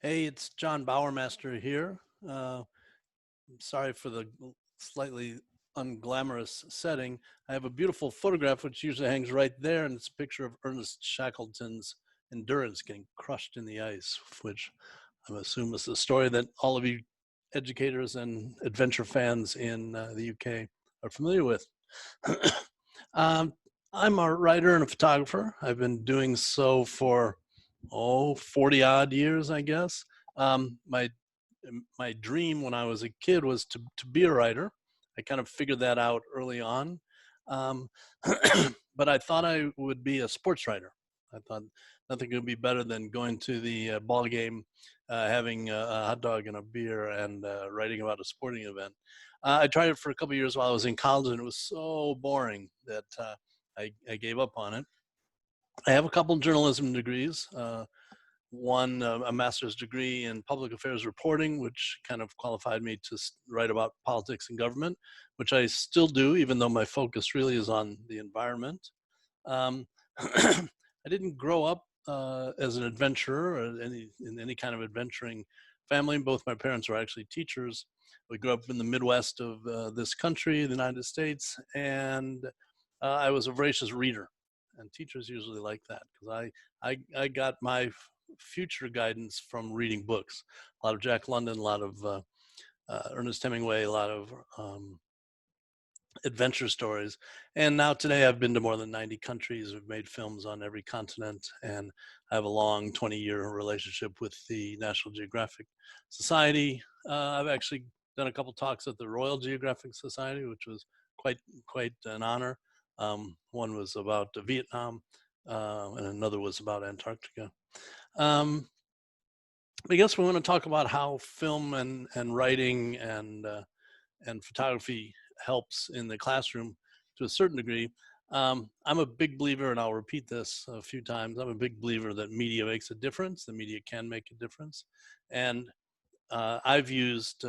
Hey, it's Jon Bowermaster here. Sorry for the slightly unglamorous setting. I have a beautiful photograph which usually hangs right there, and it's a picture of Ernest Shackleton's Endurance getting crushed in the ice, which I assume is a story that all of you educators and adventure fans in the UK are familiar with. um, I'm a writer and a photographer. I've been doing so for 40 odd years, I guess. My dream when I was a kid was to be a writer. I kind of figured that out early on. Um, but I thought I would be a sports writer. I thought nothing could be better than going to the ball game, having a hot dog and a beer, and writing about a sporting event. I tried it for a couple of years while I was in college, and it was so boring that I gave up on it. I have a couple journalism degrees. One, a master's degree in public affairs reporting, which kind of qualified me to write about politics and government, which I still do, even though my focus really is on the environment. Um, I didn't grow up as an adventurer or in any kind of adventuring family. Both my parents were actually teachers. We grew up in the Midwest of this country, the United States, and I was a voracious reader. And teachers usually like that because I got my future guidance from reading books. A lot of Jack London, a lot of Ernest Hemingway, a lot of adventure stories. And now today I've been to more than 90 countries. We've made films on every continent, and I have a long 20-year relationship with the National Geographic Society. I've actually done a couple talks at the Royal Geographic Society, which was quite an honor. One was about Vietnam, and another was about Antarctica. Um, I guess we want to talk about how film and writing and photography helps in the classroom to a certain degree. I'm a big believer, and I'll repeat this a few times. I'm a big believer that media makes a difference. The media can make a difference, and I've used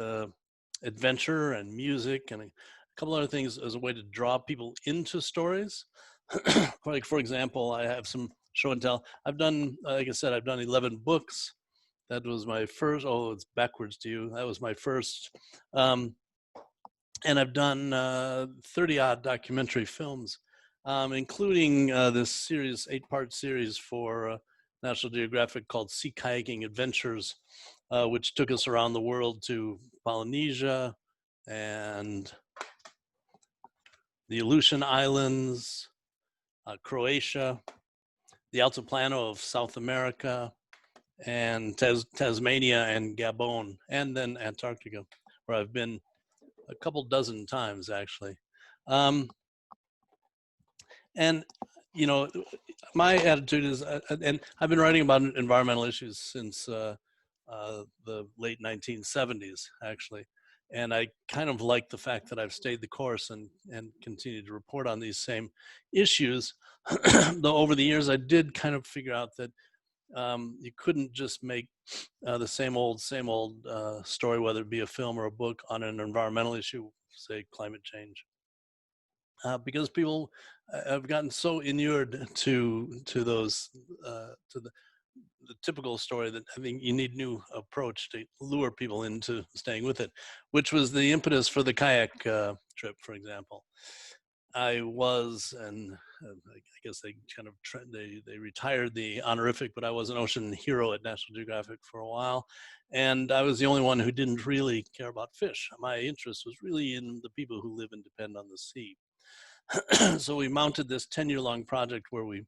adventure and music and a couple other things as a way to draw people into stories. Like, for example, I have some show and tell. I've done, like I said, I've done 11 books. That was my first. Oh, it's backwards to you. That was my first. Um, and I've done 30 odd documentary films, including this series, 8-part series for National Geographic called Sea Kayaking Adventures, which took us around the world to Polynesia and the Aleutian Islands, Croatia, the Altiplano of South America, and Tasmania and Gabon, and then Antarctica, where I've been a couple dozen times actually. Um, and you know, my attitude is, and I've been writing about environmental issues since the late 1970s, actually. And I kind of like the fact that I've stayed the course and continued to report on these same issues. Though over the years, I did kind of figure out that you couldn't just make the same old story, whether it be a film or a book, on an environmental issue, say climate change, because people have gotten so inured to those to the typical story that I think you need new approach to lure people into staying with it, which was the impetus for the kayak trip, for example. I was, and I guess they kind of they retired the honorific, but I was an ocean hero at National Geographic for a while, and I was the only one who didn't really care about fish. My interest was really in the people who live and depend on the sea. So we mounted this 10-year-long project where we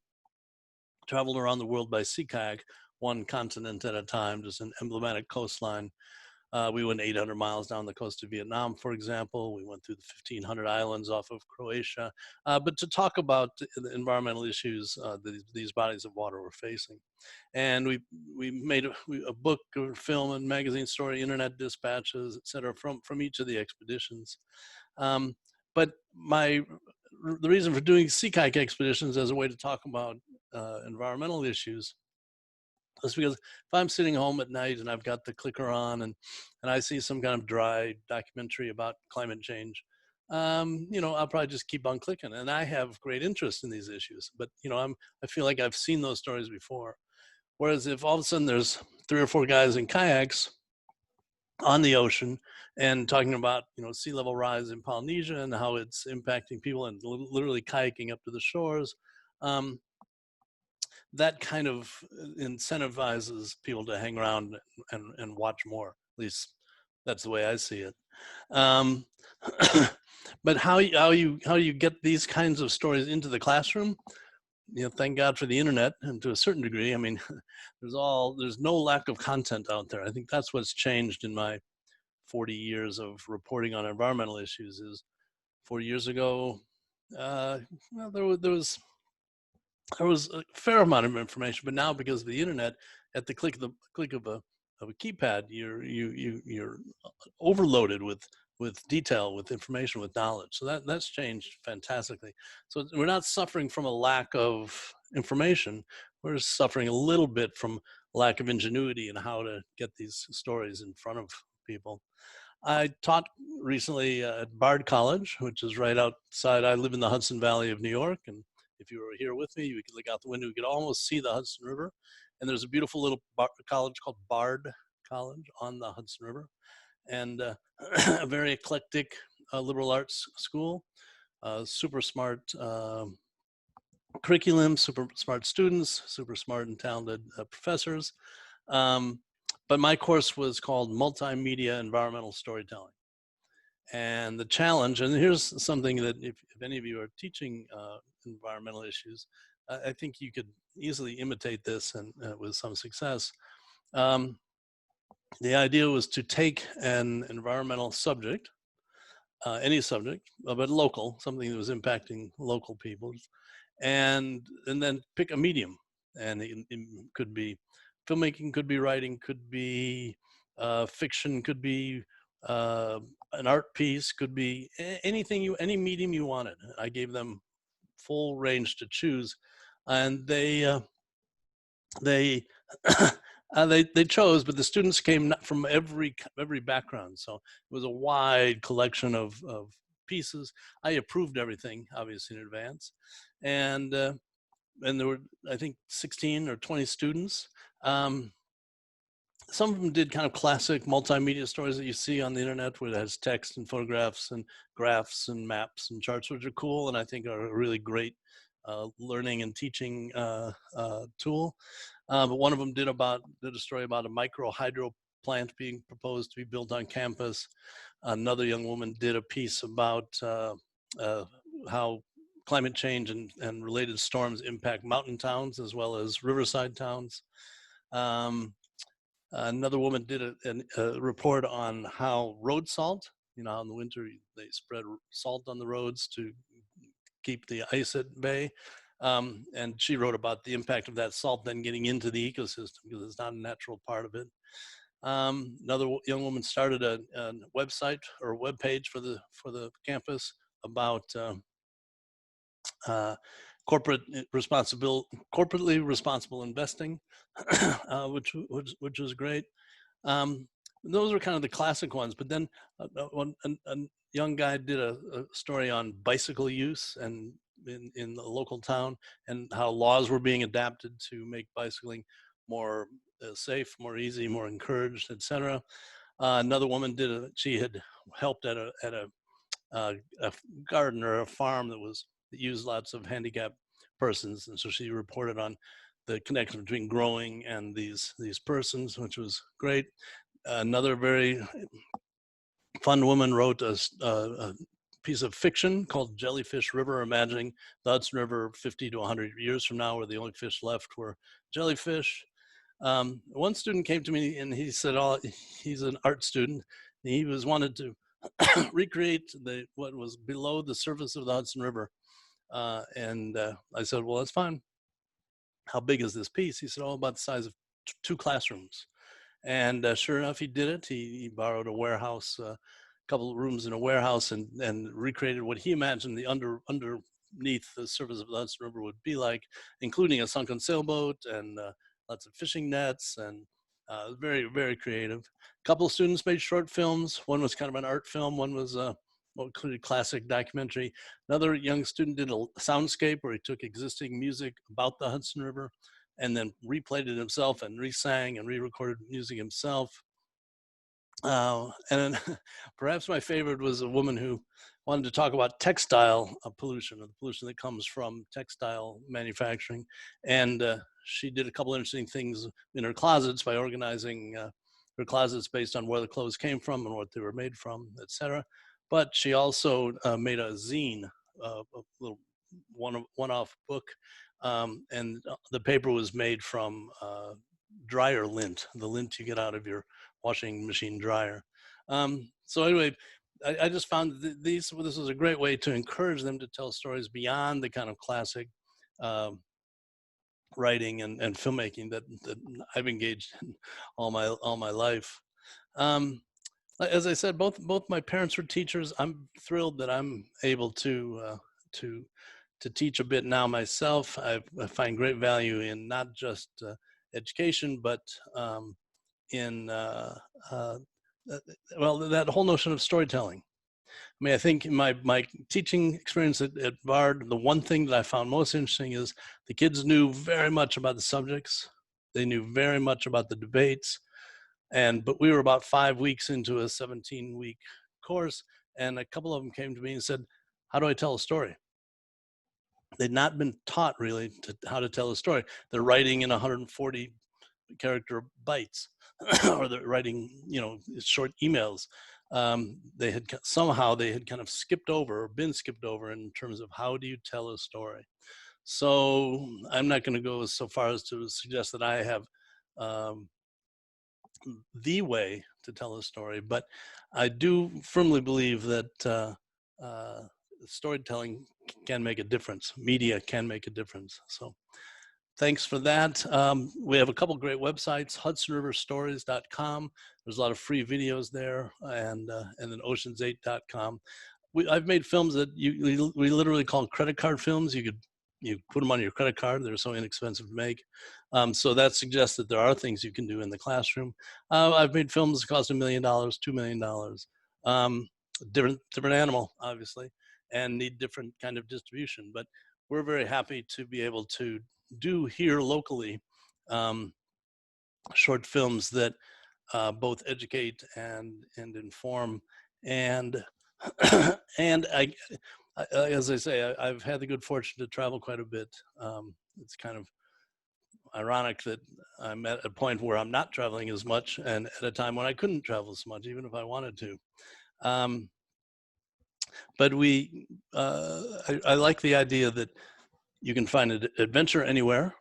traveled around the world by sea kayak, one continent at a time, just an emblematic coastline. We went 800 miles down the coast of Vietnam, for example. We went through the 1,500 islands off of Croatia, but to talk about the environmental issues these bodies of water were facing. And we made a book, a film, and magazine story, internet dispatches, et cetera, from each of the expeditions. But the reason for doing sea kayak expeditions as a way to talk about environmental issues is because if I'm sitting home at night and I've got the clicker on and I see some kind of dry documentary about climate change, I'll probably just keep on clicking. And I have great interest in these issues, but I feel like I've seen those stories before. Whereas if all of a sudden there's 3 or 4 guys in kayaks on the ocean and talking about, you know, sea level rise in Polynesia and how it's impacting people, and literally kayaking up to the shores. Um, that kind of incentivizes people to hang around and watch more. At least that's the way I see it. Um, but how you get these kinds of stories into the classroom? You know, thank God for the internet, and to a certain degree, I mean, there's no lack of content out there. I think that's what's changed in my 40 years of reporting on environmental issues. Is 40 years ago, well, there was a fair amount of information, but now because of the internet, at the click of a keypad, you're overloaded with detail, with information, with knowledge. So that's changed fantastically. So we're not suffering from a lack of information. We're suffering a little bit from lack of ingenuity in how to get these stories in front of people. I taught recently at Bard College, which is right outside. I live in the Hudson Valley of New York, and if you were here with me, you could look out the window. You could almost see the Hudson River, and there's a beautiful little college called Bard College on the Hudson River, and a very eclectic liberal arts school. Super smart curriculum, super smart students, super smart and talented professors. Um, but my course was called Multimedia Environmental Storytelling. And the challenge, and here's something that if any of you are teaching environmental issues, I think you could easily imitate this and with some success. The idea was to take an environmental subject, any subject, but local, something that was impacting local people, and then pick a medium. And it could be filmmaking, could be writing, could be fiction, could be an art piece, could be anything any medium you wanted. I gave them full range to choose, and they they chose, but the students came from every background, so it was a wide collection of pieces. I approved everything, obviously, in advance, and there were, I think, 16 or 20 students. Some of them did kind of classic multimedia stories that you see on the internet, where it has text and photographs and graphs and maps and charts, which are cool, and I think are a really great learning and teaching tool. But one of them did a story about a micro hydro plant being proposed to be built on campus. Another young woman did a piece about how climate change and related storms impact mountain towns as well as riverside towns. Another woman did a report on how road salt, you know, in the winter they spread salt on the roads to keep the ice at bay. And she wrote about the impact of that salt then getting into the ecosystem because it's not a natural part of it. Another young woman started a website or a web page for the campus about corporately responsible investing, which was great. Those are kind of the classic ones. But then a young guy did a story on bicycle use and in the local town, and how laws were being adapted to make bicycling more safe, more easy, more encouraged, etc. Another woman she had helped at a garden or a farm that used lots of handicapped persons, and so she reported on the connection between growing and these persons, which was great. Another very fun woman wrote a piece of fiction called Jellyfish River, imagining the Hudson River 50 to 100 years from now, where the only fish left were jellyfish. One student came to me and he said, he's an art student. He wanted to recreate what was below the surface of the Hudson River. And I said, well, that's fine. How big is this piece? He said, about the size of 2 classrooms. And sure enough, he did it. He borrowed a warehouse, a couple of rooms in a warehouse, and recreated what he imagined the underneath the surface of the Hudson River would be like, including a sunken sailboat and lots of fishing nets, and very, very creative. A couple of students made short films. One was kind of an art film. One was what included classic documentary. Another young student did a soundscape where he took existing music about the Hudson River, and then replayed it himself and re-sang and re-recorded music himself. And then perhaps my favorite was a woman who wanted to talk about textile pollution, or the pollution that comes from textile manufacturing. And she did a couple interesting things in her closets by organizing her closets based on where the clothes came from and what they were made from, etc. But she also made a zine, a little one-off book, and the paper was made from dryer lint, the lint you get out of your washing machine dryer. So anyway, I just found this was a great way to encourage them to tell stories beyond the kind of classic writing and filmmaking that I've engaged in all my life. As I said, both my parents were teachers. I'm thrilled that I'm able to teach a bit now myself. I find great value in not just education, but in well, that whole notion of storytelling. I mean, I think in my teaching experience at Bard, the one thing that I found most interesting is the kids knew very much about the subjects. They knew very much about the debates. But we were about 5 weeks into a 17-week course, and a couple of them came to me and said, how do I tell a story? They'd not been taught really how to tell a story. They're writing in 140 character bytes, or they're writing, short emails. They had kind of skipped over, or been skipped over, in terms of how do you tell a story. So I'm not going to go so far as to suggest that I have the way to tell a story, but I do firmly believe that storytelling can make a difference. Media can make a difference. So thanks for that. We have a couple great websites, hudsonriverstories.com. There's a lot of free videos there, and then oceans8.com. I've made films that we literally call credit card films. You put them on your credit card. They're so inexpensive to make. So that suggests that there are things you can do in the classroom. I've made films that cost $1 million, $2 million. Different animal, obviously, and need different kind of distribution. But we're very happy to be able to do here locally short films that both educate and inform. And and as I say, I've had the good fortune to travel quite a bit. It's kind of ironic that I'm at a point where I'm not traveling as much, and at a time when I couldn't travel so much, even if I wanted to. But I like the idea that you can find an adventure anywhere.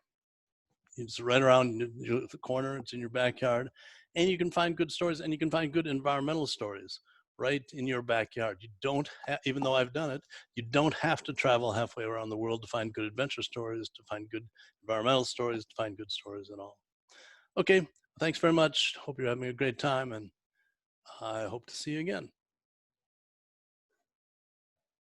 It's right around the corner. It's in your backyard, and you can find good stories, and you can find good environmental stories right in your backyard. You don't even though I've done it, you don't have to travel halfway around the world to find good adventure stories, to find good environmental stories, to find good stories at all. Okay, thanks very much. Hope you're having a great time, and I hope to see you again.